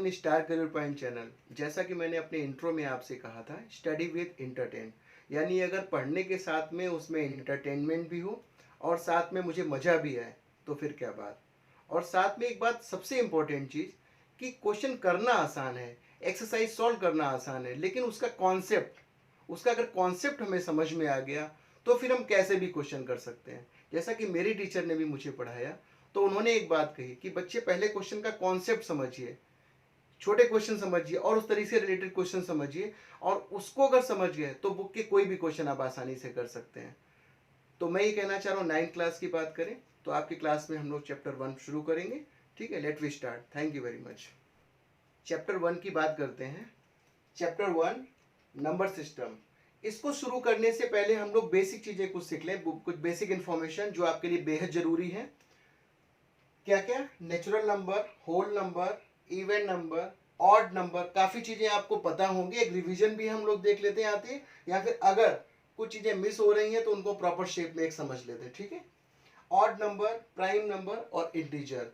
In star career point channel. जैसा कि मैंने अपने इंट्रो में आपसे कहा था, स्टडी विद इंटरटेन, यानी अगर पढ़ने के साथ में उसमें इंटरटेनमेंट भी हो और साथ में मुझे मज़ा भी आए तो फिर क्या बात। और साथ में एक बात सबसे इम्पोर्टेंट चीज़ कि क्वेश्चन करना आसान है, एक्सरसाइज सॉल्व करना आसान है, लेकिन उसका अगर कॉन्सेप्ट हमें समझ में आ गया तो फिर हम कैसे भी क्वेश्चन कर सकते हैं। जैसा कि मेरी टीचर ने भी मुझे पढ़ाया तो उन्होंने एक बात कही कि बच्चे पहले क्वेश्चन का कॉन्सेप्ट समझिए, छोटे क्वेश्चन समझिए और उस तरीके से रिलेटेड क्वेश्चन समझिए, और उसको अगर समझ गए तो बुक के कोई भी क्वेश्चन आप आसानी से कर सकते हैं। तो मैं ये कहना चाह रहा हूँ 9th क्लास की बात करें तो आपकी क्लास में हम लोग चैप्टर 1 शुरू करेंगे। ठीक है, let we start. Thank you very much. Chapter 1 की बात करते हैं। Chapter 1 number system. इसको शुरू करने से पहले हम लोग बेसिक चीजें कुछ सीख लें, कुछ बेसिक इंफॉर्मेशन जो आपके लिए बेहद जरूरी है। क्या क्या? Natural number, whole number, even number, odd number, काफी चीजें आपको पता होंगी। एक रिवीजन भी हम लोग देख लेते हैं आती है, या फिर अगर कुछ चीजें मिस हो रही हैं तो उनको प्रॉपर शेप में एक समझ लेते हैं। ठीक है, ऑड नंबर, प्राइम नंबर और इंटीजर।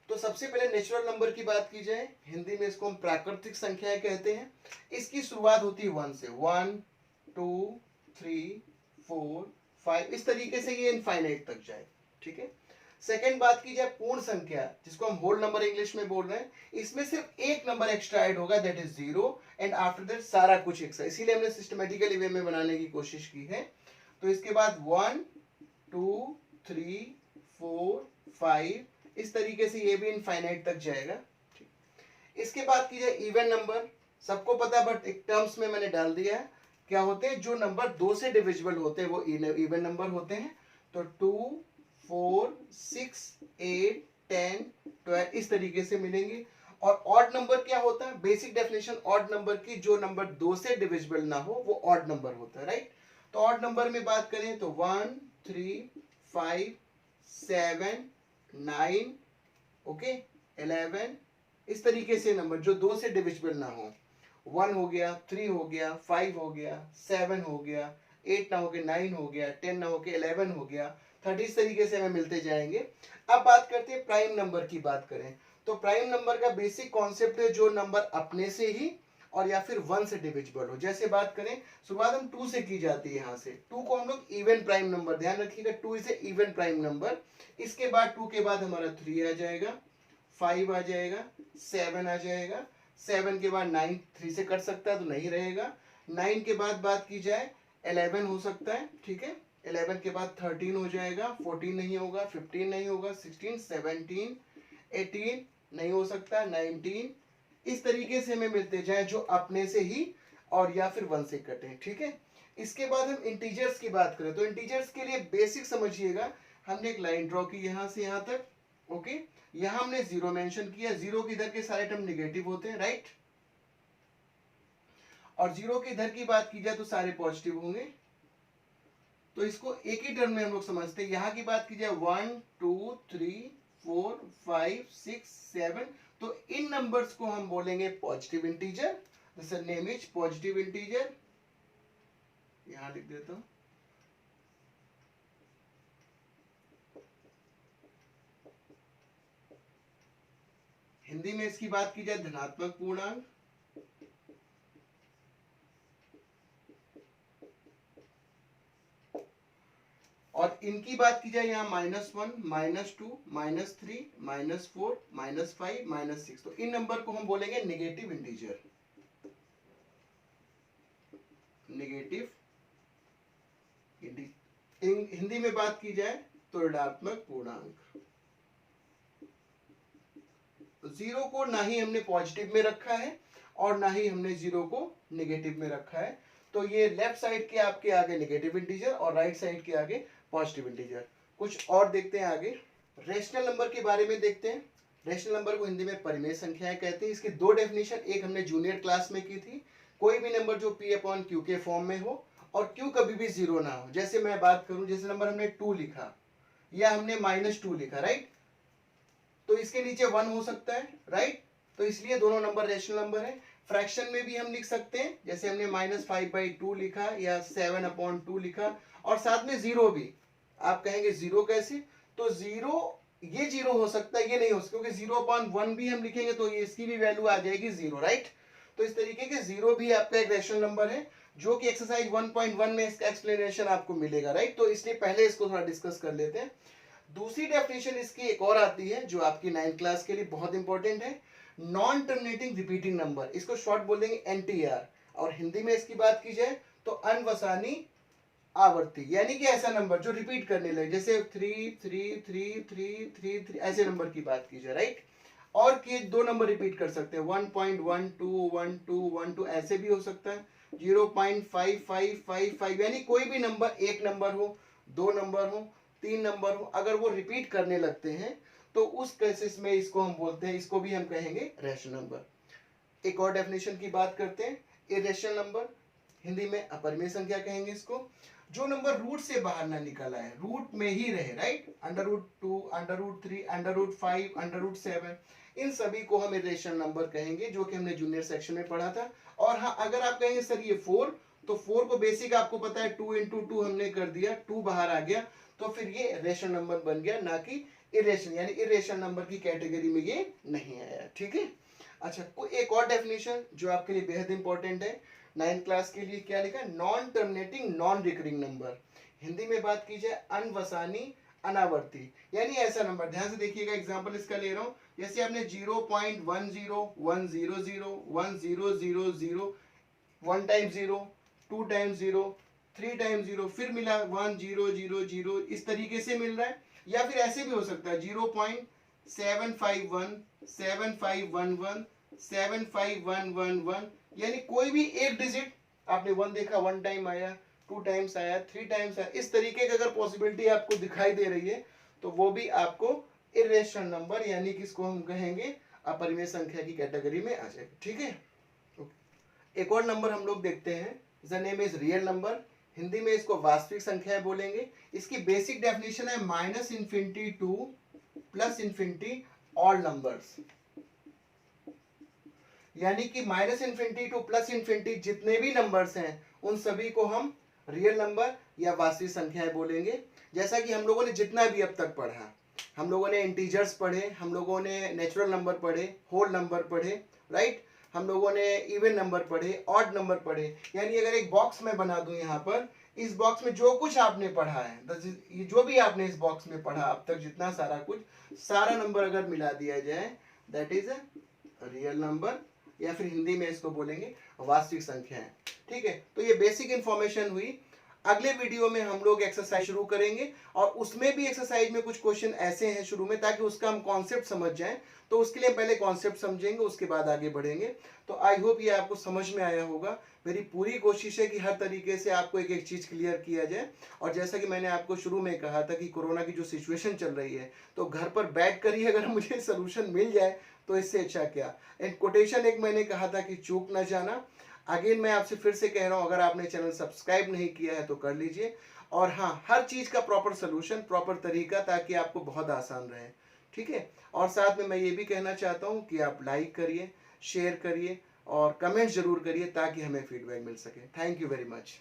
तो सबसे पहले नेचुरल नंबर की बात की जाए, हिंदी में इसको हम प्राकृतिक संख्याएं कहते हैं। इसकी शुरुआत होती है 1 से, 1 2 3 4 5, इस तरीके से ये इनफाइनाइट तक जाए। ठीक है। सेकेंड बात की जाए पूर्ण संख्या, जिसको हम होल नंबर इंग्लिश में बोल रहे हैं, इसमें सिर्फ एक नंबर एक्स्ट्रा ऐड होगा, that is 0, and after that सारा कुछ एक सा। इसीलिए हमने सिस्टमेटिकली वे में बनाने की कोशिश की है। तो इसके बाद 1 2 3 4 5, इस तरीके से ये भी इनफाइनाइट तक जाएगा। इसके बाद की जाए इवन नंबर, सबको पता है बट एक टर्म्स में मैंने डाल दिया है। क्या होते हैं? जो नंबर 2 से डिविजिबल होते हैं वो इवन नंबर होते हैं। तो 2 4 6 8 10 12 इस तरीके से मिलेंगे। और ऑड नंबर क्या होता है? बेसिक डेफिनेशन ऑड नंबर की, जो नंबर 2 से डिविजिबल ना हो वो ऑड नंबर होता है, राइट। तो ऑड नंबर में बात करें तो 1 3 5 7 9 ओके 11, इस तरीके से नंबर जो 2 से डिविजिबल ना हो। 1 हो गया, 3 हो गया, 5 हो गया, 7 हो गया, 8 ना हो गया, 9 हो गया, 10 ना हो गया, 11 हो गया, 30, इस तरीके से हमें मिलते जाएंगे। अब बात करते हैं प्राइम नंबर की। बात करें तो प्राइम नंबर का बेसिक कॉन्सेप्ट है जो नंबर अपने से ही और या फिर 1 से डिविजिबल हो। जैसे बात करें, शुरुआत हम 2 से की जाती है। यहाँ से 2 को हम लोग इवन प्राइम नंबर, ध्यान रखिएगा 2 is a even prime number. इसके बाद 2 के बाद हमारा 3 आ जाएगा, 5 आ जाएगा, 7 आ जाएगा, 7 के बाद 9, 3 से कट सकता है तो नहीं रहेगा। 9 के बाद बात की जाए 11 हो सकता है। ठीक है, 11 के बाद 13 हो जाएगा, 14 नहीं होगा, 15 नहीं होगा, 16 17 18 नहीं हो सकता, 19, इस तरीके से हमें मिलते जाए जो अपने से ही और या फिर 1 से कटे। ठीक है। इसके बाद हम इंटीजर्स की बात करें तो इंटीजर्स के लिए बेसिक समझिएगा, हमने एक लाइन ड्रॉ की यहां से यहां तक। ओके, यहां हमने 0 मेंशन किया, 0 के इधर के सारे टर्म निगेटिव होते हैं, राइट। और 0 के इधर की बात की जाए तो सारे पॉजिटिव होंगे। तो इसको एक ही टर्म में हम लोग समझते हैं। यहां की बात की जाए 1 2 3 4 5 6 7, तो इन नंबर्स को हम बोलेंगे positive integer. This name is positive integer. यहां लिख देता हूं, हिंदी में इसकी बात की जाए धनात्मक पूर्णांक। और इनकी बात की जाए यहाँ -1 -2 -3 -4 -5 -6, तो इन नंबर को हम बोलेंगे नेगेटिव इंटीजर। नेगेटिव हिंदी में बात की जाए तो ऋणात्मक पूर्णांक। 0 को ना ही हमने पॉजिटिव में रखा है और ना ही हमने 0 को नेगेटिव में रखा है। तो ये लेफ्ट साइड के आपके आगे नेगेटिव इंटीजर और राइट साइड के आगे पॉजिटिव इंटीजर। कुछ और देखते हैं आगे, रेशनल नंबर के बारे में देखते हैं। रेशनल नंबर को हिंदी में परिमेय संख्याएं कहते हैं। इसकी 2 डेफिनेशन, एक हमने जूनियर क्लास में की थी, कोई भी नंबर जो P/Q के फॉर्म में हो और Q कभी भी 0 ना हो। जैसे मैं बात करूं, जैसे नंबर हमने 2 लिखा या हमने -2 लिखा, राइट, तो इसके नीचे 1 हो सकता है, राइट। तो इसलिए दोनों नंबर रेशनल नंबर है। फ्रैक्शन में भी हम लिख सकते हैं, जैसे हमने -5/2 लिखा या 7/2 लिखा और साथ में 0 भी। आप कहेंगे 0 कैसे? तो 0 ये जीरो हो सकता है, ये नहीं हो सकता, क्योंकि 0/1 भी हम लिखेंगे तो ये इसकी भी वैल्यू आ जाएगी जीरो, राइट। तो इस तरीके के जीरो भी आपका एक रैशनल नंबर है, जो कि एक्सरसाइज 1.1 में इसका एक्सप्लेनेशन आपको मिलेगा, राइट। तो इसलिए पहले इसको थोड़ा डिस्कस कर लेते हैं। दूसरी डेफिनेशन इसकी एक और आती है जो आपकी 9th क्लास के लिए बहुत इंपॉर्टेंट है, नॉन टर्मिनेटिंग रिपीटिंग नंबर, इसको शॉर्ट बोल देंगे एनटीआर, और हिंदी में इसकी बात की जाए तो अनवसानी आवर्ती, यानी कि ऐसा नंबर जो रिपीट करने लगे, जैसे 3 ऐसे नंबर की बात की जाए, राइट। और कि दो नंबर रिपीट कर सकते हैं, 1.12 ऐसे भी हो सकता है, 0.5555, यानी कोई भी नंबर, एक नंबर हो, दो नंबर हो, तीन नंबर हो, अगर वो रिपीट करने लगते हैं तो उस केसेस में इसको हम बोलते हैं, इसको भी हम कहेंगे रैशनल नंबर। एक और डेफिनेशन की बात करते हैं, इरेशनल नंबर, हिंदी में अपरिमेय संख्या कहेंगे इसको, जो नंबर रूट से बाहर ना निकल आए, रूट में ही रहे, राइट। √2, √3, √5, √7, इन सभी को हम इरेशनल नंबर कहेंगे, जो कि हमने जूनियर सेक्शन में पढ़ा था। और हाँ, अगर आप कहेंगे सर ये 4, तो 4 को बेसिक आपको पता है 2 × 2 हमने कर दिया, 2 बाहर आ गया, तो फिर ये रेशनल नंबर बन गया, ना कि इरेशनल, यानी इरेशनल नंबर की कैटेगरी में ये नहीं आया, ठीक है। अच्छा, कोई एक और डेफिनेशन जो आपके लिए बेहद इंपॉर्टेंट है 9th क्लास के लिए, क्या लिखा है, non terminating non recurring number, Hindi में बात की जाए अनवसानी अनावर्ती, यानी ऐसा नंबर, ध्यान से देखिएगा, एग्जांपल इसका ले रहा हूं, जैसे आपने 0.10 1 टाइम 0, 2 टाइम 0, 3 टाइम 0, फिर मिला 1 0 0 0, इस तरीके से मिल रहा है। या फिर ऐसे भी हो सकता है 0.751 7511 75111, यानी कोई भी एक डिजिट, आपने 1 देखा 1 टाइम आया, 2 टाइम्स आया, 3 टाइम्स आया, इस तरीके की अगर पॉसिबिलिटी आपको दिखाई दे रही है तो वो भी आपको इरेशनल नंबर, यानी कि इसको हम कहेंगे अपरिमेय संख्या की कैटेगरी में आ जाएगा, ठीक है। एक और नंबर हम लोग देखते हैं, the name is real number, Hindi में इसको वास्तविक संख्याएं बोलेंगे। इसकी बेसिक डेफिनेशन है -∞ टू +∞ ऑल नंबर्स, यानी कि -∞ टू +∞ जितने भी नंबर्स हैं उन सभी को हम रियल नंबर या वास्तविक संख्याएं बोलेंगे। जैसा कि हम लोगों ने जितना भी अब तक पढ़ा, हम लोगों ने इंटीजर्स पढ़े, हम लोगों ने नेचुरल नंबर पढ़े, होल नंबर पढ़े, राइट, हम लोगों ने इवन नंबर पढ़े, ऑड नंबर पढ़े, यानी अगर एक बॉक्स में बना दूं यहाँ पर, इस बॉक्स में जो कुछ आपने पढ़ा है, जो भी आपने इस बॉक्स में पढ़ा अब तक, जितना सारा कुछ, सारा नंबर अगर मिला दिया जाए, that is a real number, या फिर हिंदी में इसको बोलेंगे वास्तविक संख्याएं, ठीक है। तो ये बेसिक इंफॉर्मेशन हुई। अगले वीडियो में हम लोग एक्सरसाइज शुरू करेंगे, और उसमें भी एक्सरसाइज में कुछ क्वेश्चन ऐसे हैं शुरू में, ताकि उसका हम कॉन्सेप्ट समझ जाएं। तो उसके लिए पहले कॉन्सेप्ट समझेंगे, उसके बाद आगे बढ़ेंगे। तो आई होप ये आपको समझ में आया होगा। मेरी पूरी कोशिश है कि हर तरीके से आपको एक एक चीज़ क्लियर किया जाए। और जैसा कि मैंने आपको शुरू में कहा था कि कोरोना की जो सिचुएशन चल रही है, तो घर पर बैठ कर ही अगर मुझे सोल्यूशन मिल जाए तो इससे अच्छा क्या। एंड कोटेशन एक मैंने कहा था कि चूक न जाना। अगेन मैं आपसे फिर से कह रहा हूं, अगर आपने चैनल सब्सक्राइब नहीं किया है तो कर लीजिए। और हाँ, हर चीज़ का प्रॉपर सोल्यूशन, प्रॉपर तरीका, ताकि आपको बहुत आसान रहे, ठीक है। और साथ में मैं ये भी कहना चाहता हूँ कि आप लाइक करिए, शेयर करिए और कमेंट जरूर करिए, ताकि हमें फीडबैक मिल सके। Thank you very much.